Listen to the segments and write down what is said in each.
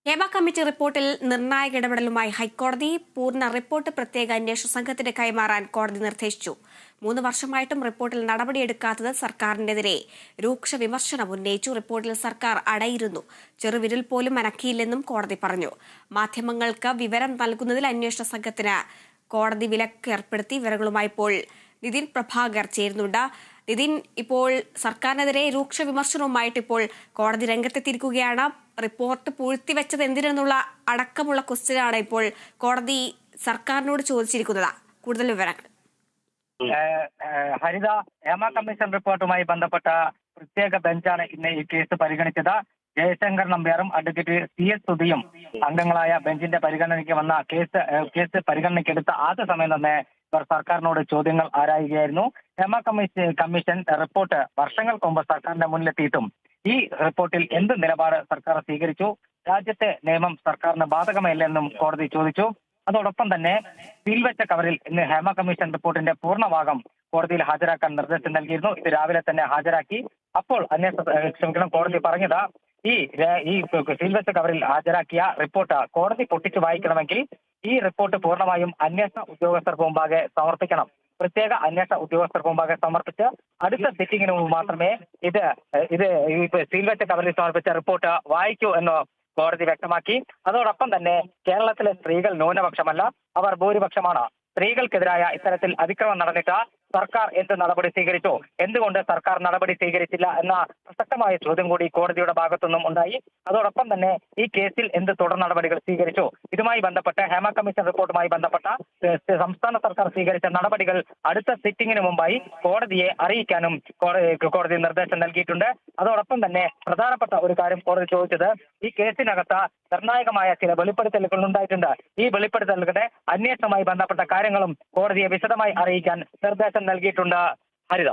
Hema committee റിപ്പോർട്ടിൽ നിർണായക ഇടപെടലുമായി ഹൈക്കോടതി പൂർണ്ണ റിപ്പോർട്ട് പ്രത്യേക അന്വേഷണ സംഘത്തിന് കൈമാറാൻ കോടതി നിർദ്ദേശിച്ചു. 3 വർഷമായിട്ടും റിപ്പോർട്ടിൽ നടപടിയെടുക്കാത്തത് സർക്കാരിനെതിരെ രൂക്ഷ വിമർശനം ഉന്നയിച്ചു. റിപ്പോർട്ടിൽ സർക്കാർ അടയിരുന്നു, ചെറുവിരൽ പോലും അനക്കിയില്ലെന്നും കോടതി പറഞ്ഞു. മാധ്യമങ്ങൾക്ക് വിവരം നൽകുന്നതിൽ അന്വേഷണ സംഘത്തിന് കോടതി വിലക്ക് ഏർപ്പെടുത്തി. വിവരങ്ങളുമായി ഇപ്പോൾ നിതിൻ പ്രഭാകർ ചേരുന്നുണ്ട്. നിതിൻ, ഇപ്പോൾ സർക്കാരിനെതിരെ രൂക്ഷ വിമർശനവുമായിട്ട് ഇപ്പോൾ കോടതി രംഗത്തെത്തിയിരിക്കുകയാണ്. റിപ്പോർട്ട് പൂഴ്ത്തിവെച്ചത് എന്തിനെന്നുള്ള അടക്കമുള്ള ക്വസ്റ്റ്യനാണ് ഇപ്പോൾ കോടതി സർക്കാരിനോട് ചോദിച്ചിരിക്കുന്നത്. കൂടുതൽ വിവരങ്ങൾ. ഹരിത, ഹേമ കമ്മീഷൻ റിപ്പോർട്ടുമായി ബന്ധപ്പെട്ട പ്രത്യേക ബെഞ്ചാണ് ഇന്ന് ഈ കേസ് പരിഗണിച്ചത്. ജയശങ്കർ നമ്പ്യാറും അഡ്വക്കേറ്റ് CS സുധിയും അംഗങ്ങളായ ബെഞ്ചിന്റെ പരിഗണനയ്ക്ക് വന്ന കേസ് പരിഗണനയ്ക്കെടുത്ത ആദ്യ സമയം തന്നെ ഇവർ സർക്കാരിനോട് ചോദ്യങ്ങൾ ആരായുകയായിരുന്നു. ഹേമ കമ്മീഷൻ റിപ്പോർട്ട് വർഷങ്ങൾക്ക് മുമ്പ് സർക്കാരിന്റെ മുന്നിലെത്തിയിട്ടും ഈ റിപ്പോർട്ടിൽ എന്ത് നിലപാട് സർക്കാർ സ്വീകരിച്ചു? രാജ്യത്തെ നിയമം സർക്കാരിന് ബാധകമല്ലെന്നും കോടതി ചോദിച്ചു. അതോടൊപ്പം തന്നെ സീൽവെച്ച കവറിൽ ഇന്ന് ഹേമ കമ്മീഷൻ റിപ്പോർട്ടിന്റെ പൂർണ്ണഭാഗം കോടതിയിൽ ഹാജരാക്കാൻ നിർദ്ദേശം നൽകിയിരുന്നു. ഇത് രാവിലെ തന്നെ ഹാജരാക്കി. അപ്പോൾ കോടതി പറഞ്ഞത് ഈ സീൽവെച്ച കവറിൽ ഹാജരാക്കിയ റിപ്പോർട്ട് കോടതി പൊട്ടിച്ചു വായിക്കണമെങ്കിൽ ഈ റിപ്പോർട്ട് പൂർണ്ണമായും അന്വേഷണ ഉദ്യോഗസ്ഥർക്ക് മുമ്പാകെ സമർപ്പിക്കണം. പ്രത്യേക അന്വേഷണ ഉദ്യോഗസ്ഥർക്ക് മുമ്പാകെ സമർപ്പിച്ച് അടുത്ത സിറ്റിംഗിന് മുമ്പ് മാത്രമേ ഇത് സീൽവെച്ച കവറിൽ സമർപ്പിച്ച റിപ്പോർട്ട് വായിക്കൂ എന്ന് കോടതി വ്യക്തമാക്കി. അതോടൊപ്പം തന്നെ കേരളത്തിലെ സ്ത്രീകൾ ന്യൂനപക്ഷമല്ല, അവർ ഭൂരിപക്ഷമാണ്. സ്ത്രീകൾക്കെതിരായ ഇത്തരത്തിൽ അതിക്രമം നടന്നിട്ട് സർക്കാർ എന്ത് നടപടി സ്വീകരിച്ചു, എന്തുകൊണ്ട് സർക്കാർ നടപടി സ്വീകരിച്ചില്ല എന്ന പ്രസക്തമായ ചോദ്യം കൂടി കോടതിയുടെ ഭാഗത്തുനിന്നും ഉണ്ടായി. അതോടൊപ്പം തന്നെ ഈ കേസിൽ എന്ത് തുടർ നടപടികൾ സ്വീകരിച്ചു, ഇതുമായി ബന്ധപ്പെട്ട് ഹേമ കമ്മീഷൻ റിപ്പോർട്ടുമായി ബന്ധപ്പെട്ട സംസ്ഥാന സർക്കാർ സ്വീകരിച്ച നടപടികൾ അടുത്ത സിറ്റിംഗിന് മുമ്പായി കോടതിയെ അറിയിക്കാനും കോടതി നിർദ്ദേശം നൽകിയിട്ടുണ്ട്. അതോടൊപ്പം തന്നെ പ്രധാനപ്പെട്ട ഒരു കാര്യം കോടതി ചോദിച്ചത്, ഈ കേസിനകത്ത് നിർണായകമായ ചില വെളിപ്പെടുത്തലുകൾ ഉണ്ടായിട്ടുണ്ട്. ഈ വെളിപ്പെടുത്തലുകളുടെ അന്വേഷണവുമായി ബന്ധപ്പെട്ട കാര്യങ്ങളും കോടതിയെ വിശദമായി അറിയിക്കാൻ നിർദ്ദേശം നൽകിയിട്ടുണ്ട്. ഹരിത.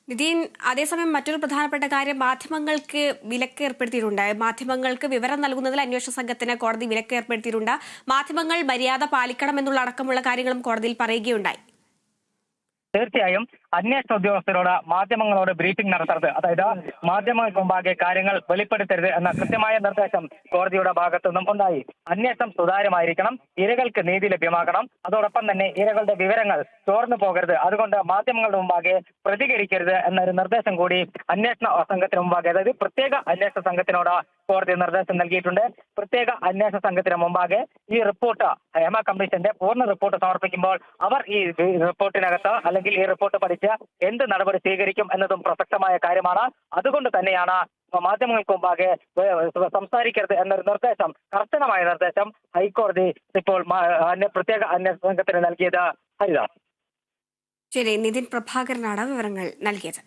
നിതിൻ, അതേസമയം മറ്റൊരു പ്രധാനപ്പെട്ട കാര്യം മാധ്യമങ്ങൾക്ക് വിലക്ക് ഏർപ്പെടുത്തിയിട്ടുണ്ട്. മാധ്യമങ്ങൾക്ക് വിവരം നൽകുന്നതിൽ അന്വേഷണ സംഘത്തിന് കോടതി വിലക്ക് ഏർപ്പെടുത്തിയിട്ടുണ്ട്. മാധ്യമങ്ങൾ മര്യാദ പാലിക്കണമെന്നുള്ള അടക്കമുള്ള കാര്യങ്ങളും കോടതിയിൽ പറയുകയുണ്ടായി. തീർച്ചയായും അന്വേഷണ ഉദ്യോഗസ്ഥരോട് മാധ്യമങ്ങളോട് ബ്രീഫിംഗ് നടത്തരുത്, അതായത് മാധ്യമങ്ങൾക്ക് മുമ്പാകെ കാര്യങ്ങൾ വെളിപ്പെടുത്തരുത് എന്ന കൃത്യമായ നിർദ്ദേശം കോടതിയുടെ ഭാഗത്തുനിന്നും ഉണ്ടായി. അന്വേഷണം സുതാര്യമായിരിക്കണം, ഇരകൾക്ക് നീതി ലഭ്യമാകണം. അതോടൊപ്പം തന്നെ ഇരകളുടെ വിവരങ്ങൾ ചോർന്നു പോകരുത്, അതുകൊണ്ട് മാധ്യമങ്ങളുടെ മുമ്പാകെ പ്രതികരിക്കരുത് എന്നൊരു നിർദ്ദേശം കൂടി അന്വേഷണ സംഘത്തിന് മുമ്പാകെ, അതായത് പ്രത്യേക അന്വേഷണ സംഘത്തിനോട് കോടതി നിർദ്ദേശം നൽകിയിട്ടുണ്ട്. പ്രത്യേക അന്വേഷണ സംഘത്തിന് മുമ്പാകെ ഈ റിപ്പോർട്ട് ഹേമ കമ്മീഷന്റെ പൂർണ്ണ റിപ്പോർട്ട് സമർപ്പിക്കുമ്പോൾ അവർ ഈ റിപ്പോർട്ടിനകത്ത് അല്ലെങ്കിൽ ഈ റിപ്പോർട്ട് പഠിച്ച് എന്ത് നടപടി സ്വീകരിക്കും എന്നതും പ്രസക്തമായ കാര്യമാണ്. അതുകൊണ്ട് തന്നെയാണ് മാധ്യമങ്ങൾക്ക് മുമ്പാകെ സംസാരിക്കരുത് എന്നൊരു നിർദ്ദേശം, കർശനമായ നിർദ്ദേശം ഹൈക്കോടതി ഇപ്പോൾ പ്രത്യേക അന്വേഷണ സംഘത്തിന് നൽകിയത്. ഹരിത. ശരി, നിതിൻ പ്രഭാകരനാണ് വിവരങ്ങൾ നൽകിയത്.